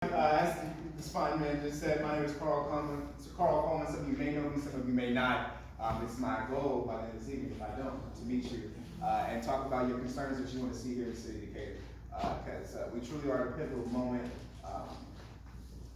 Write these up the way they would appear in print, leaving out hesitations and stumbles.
As the spine man just said, my name is Karl Coleman. Karl Coleman. Some of you may know me, some of you may not. It's my goal by the end of this evening, if I don't, to meet you and talk about your concerns that you want to see here in the city of Decatur. Because we truly are at a pivotal moment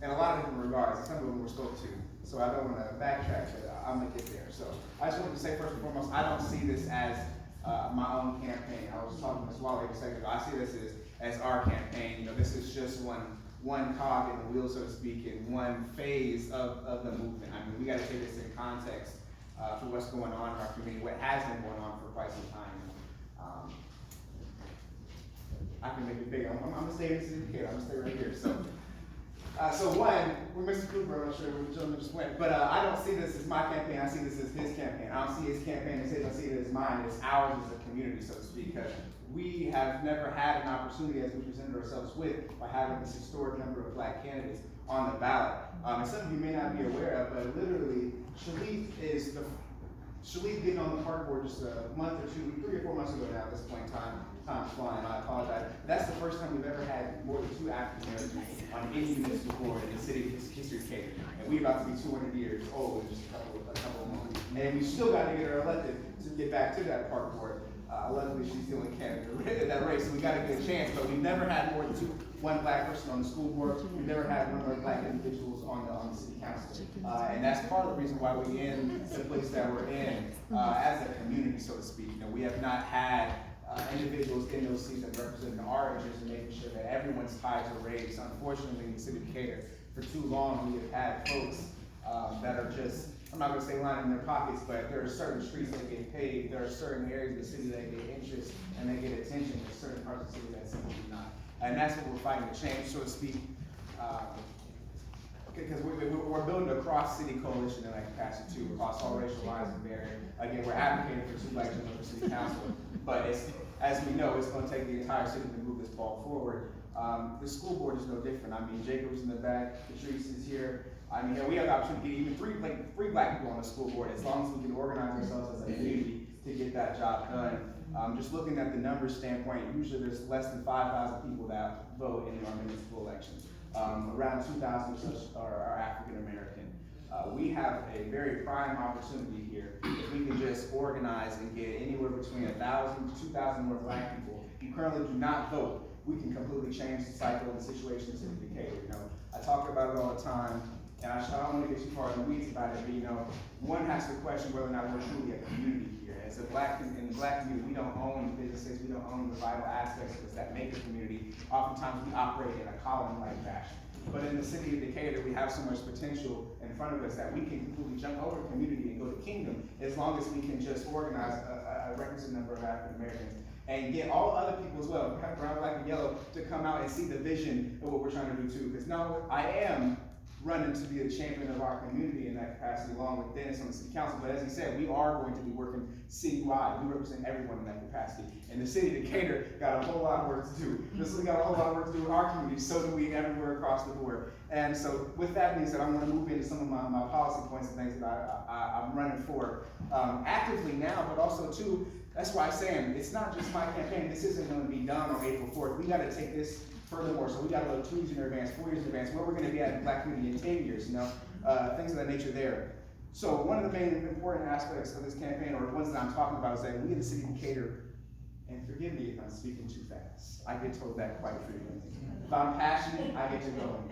in a lot of different regards. Some of them were spoke to, so I don't want to backtrack, but I'm going to get there. So I just wanted to say first and foremost, I don't see this as my own campaign. I was talking to Ms. Wally a second ago. I see this as our campaign. You know, this is just one cog in the wheel, so to speak, in one phase of the movement. I mean, we got to take this in context for what's going on in our community, what has been going on for quite some time. I can make it bigger. I'm gonna stay in this indicator. I'm gonna stay right here. So one, with Mr. Cooper, I'm not sure where the gentleman just went, but I don't see this as my campaign. I see this as his campaign. I don't see his campaign as his. I see it as mine. It's ours as a community, so to speak. Because we have never had an opportunity, as we presented ourselves with, by having this historic number of black candidates on the ballot. And some of you may not be aware of, but literally, Shalif getting on the park board just a month or two, 3 or 4 months ago now at this point in time. Time's flying, I apologize. That's the first time we've ever had more than 2 African Americans on any municipal board in the city history of Decatur. And we're about to be 200 years old in just a couple of months. And we still got to get her elected to get back to that park board. Luckily, she's still in Canada at that race, so we got a good chance. But we've never had more than one black person on the school board. We've never had one more black individuals on the city council. And that's part of the reason why we're in the place that we're in as a community, so to speak. You know, we have not had individuals in those seats that represent our interests and making sure that everyone's ties are raised. Unfortunately, in the city of Decatur, for too long, we have had folks that are just, I'm not going to say lining their pockets, but there are certain streets that get paved, there are certain areas of the city that get interest and they get attention, there's certain parts of the city that simply do not. And that's what we're fighting to change, so to speak. Because we're building a cross-city coalition in that capacity too, across all racial lines and barriers. Again, we're advocating for 2 black gentlemen for city council, but as we know, it's going to take the entire city to move this ball forward. The school board is no different. I mean, Jacob's in the back, Patrice is here. I mean, we have the opportunity to get even three black people on the school board, as long as we can organize ourselves as a community to get that job done. Just looking at the numbers standpoint, usually there's less than 5,000 people that vote in our municipal elections. Around 2,000 or such are African American. We have a very prime opportunity here if we can just organize and get anywhere between 1,000 to 2,000 more black people who currently do not vote. We can completely change the cycle and the situation in the city of Decatur. You know, I talk about it all the time, and I don't want to get too far in the weeds about it, but you know, one has to question whether or not we're truly a community here. As in the black community, we don't own businesses, we don't own the vital aspects of us that make a community. Oftentimes we operate in a colony-like fashion. But in the city of Decatur, we have so much potential in front of us that we can completely jump over community and go to kingdom as long as we can just organize a requisite number of African Americans and get all other people as well, brown, black, and yellow, to come out and see the vision of what we're trying to do too. Because now I am running to be a champion of our community in that capacity, along with Dennis on the city council. But as he said, we are going to be working citywide. We represent everyone in that capacity. And the city of Decatur got a whole lot of work to do. Just we got a whole lot of work to do in our community. So do we everywhere across the board. And so with that being said, I'm going to move into some of my policy points and things that I'm running for actively now, but also too, that's why I'm saying it's not just my campaign. This isn't going to be done on April 4th. We got to take this furthermore. So we got to look 2 years in advance, 4 years in advance, where we're going to be at in the black community in 10 years, you know, things of that nature there. So one of the main important aspects of this campaign, or ones that I'm talking about, is that we in the city of Decatur, and forgive me if I'm speaking too fast. I get told that quite frequently. If I'm passionate, I get to go.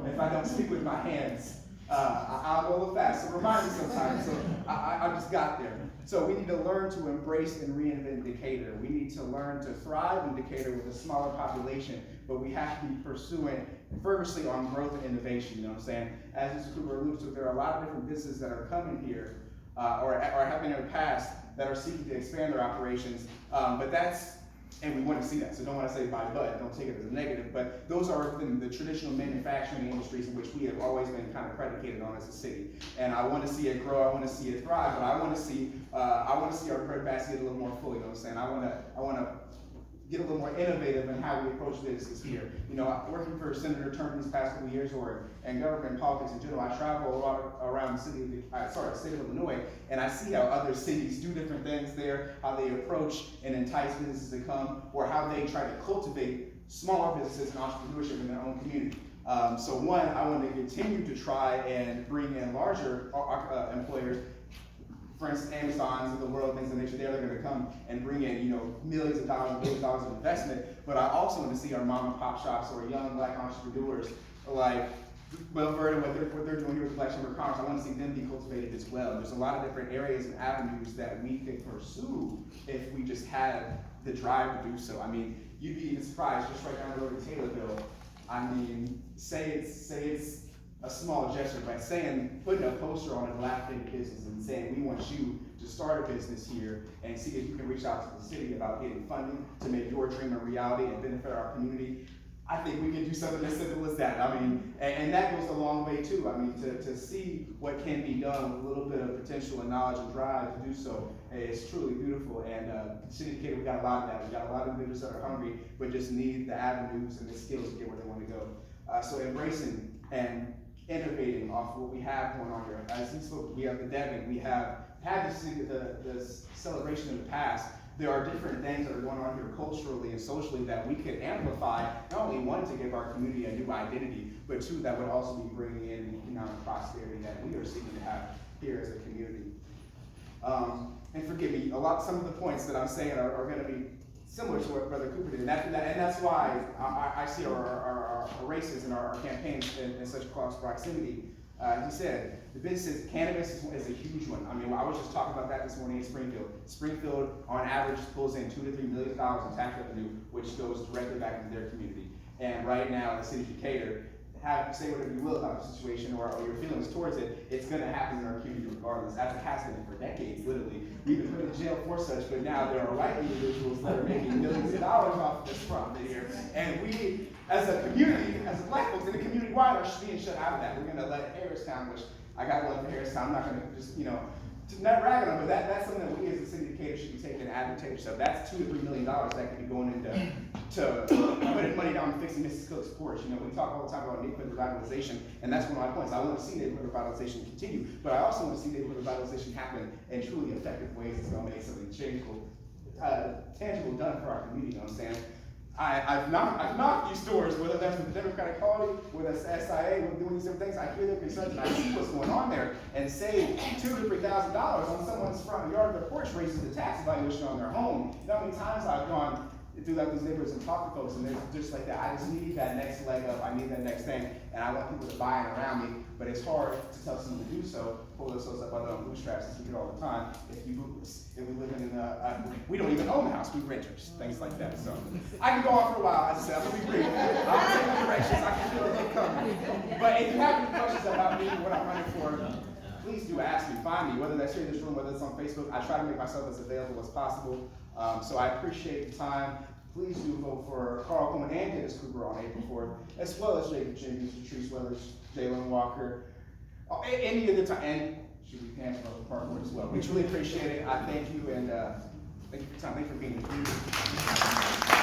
If I don't speak with my hands, I'll go a little fast. So remind me sometimes. So I just got there. So we need to learn to embrace and reinvent Decatur. We need to learn to thrive in Decatur with a smaller population, but we have to be pursuing fervently on growth and innovation. You know what I'm saying? As Mr. Cooper alluded to, there are a lot of different businesses that are coming here or have been in the past that are seeking to expand their operations, but that's, and we want to see that, so don't want to say by but, don't take it as a negative, but those are within the traditional manufacturing industries in which we have always been kind of predicated on as a city. And I want to see it grow, I want to see it thrive, but I want to see our bread basket a little more fully, you know what I'm saying? I want to get a little more innovative in how we approach businesses here. You know, working for Senator Turner these past couple of years, or in government politics in general, I travel a lot around the city of Illinois, and I see how other cities do different things there, how they approach and entice businesses to come, or how they try to cultivate smaller businesses and entrepreneurship in their own community. So one, I want to continue to try and bring in larger employers. For instance, Amazons of the world, things of nature, they're going to come and bring in, millions of dollars, billions of dollars of investment. But I also want to see our mom and pop shops or young Black entrepreneurs like Belverde, what they're doing here with Black Chamber of Commerce. I want to see them be cultivated as well. There's a lot of different areas and avenues that we could pursue if we just had the drive to do so. I mean, you'd be even surprised, just right down the road to Taylorville. I mean, say it's a small gesture by putting a poster on a dilapidated business and saying, we want you to start a business here and see if you can reach out to the city about getting funding to make your dream a reality and benefit our community. I think we can do something as simple as that. I mean, and that goes a long way too. I mean, to see what can be done with a little bit of potential and knowledge and drive to do so is truly beautiful. And City of Decatur, we got a lot of that. We got a lot of individuals that are hungry, but just need the avenues and the skills to get where they want to go. So embracing and innovating off what we have going on here. As he spoke, we have the Devon, we have had the celebration in the past. There are different things that are going on here culturally and socially that we could amplify, not only one, to give our community a new identity, but two, that would also be bringing in the economic prosperity that we are seeking to have here as a community. And forgive me, some of the points that I'm saying are going to be similar to what Brother Cooper did, and that's why I see our races and our campaigns in such close proximity. He said, the business, cannabis is a huge one. I mean, I was just talking about that this morning in Springfield. Springfield, on average, pulls in $2 to $3 million in tax revenue, which goes directly back into their community. And right now, in the city of Decatur, say whatever you will about the situation or your feelings towards it, it's going to happen in our community regardless, as it has been for decades, literally. We've been put in jail for such, but now there are white individuals that are making millions of dollars off of this profit here. And we, as a community, as Black folks in the community wide, are being shut out of that. We're going to let Harristown, which I got one for Harristown, I'm not going to just, not rag on them, but that's something that we as the city of Decatur should be taking advantage of. That's $2 to $3 million that could be going into putting money down and fixing Mrs. Cook's porch. We talk all the time about neighborhood revitalization, and that's one of my points. I want to see neighborhood revitalization continue, but I also want to see neighborhood revitalization happen in truly effective ways that's going to make something tangible done for our community. You know what I'm saying? I've knocked these stores, whether that's the Democratic Party, whether that's SIA, we're doing these different things. I hear their concerns and I see what's going on there, and say $2,000 to $3,000 on someone's front yard of their porch raises the tax valuation on their home. You know how many times I've gone throughout these neighborhoods and talked to folks, and they're just like that. I just need that next leg up. I need that next thing, and I want people to buy it around me. But it's hard to tell someone to do so, pull themselves up by their own bootstraps, as we do all the time. If we live in we don't even own the house, we renters, things like that. So I can go on for a while. As I said, I'm gonna be brief. I'll take my directions. I can feel it coming. But if you have any questions about me, what I'm running for, please do ask me. Find me, whether that's here in this room, whether it's on Facebook. I try to make myself as available as possible. So I appreciate the time. Please do vote for Karl Coleman and Dennis Cooper on April 4th, as well as Jacob Jenkins, Patrice Weathers, Jalen Walker, any of the time, and should we pass for the park board as well. We truly appreciate it. I thank you, and thank you for your time. Thank you for being here.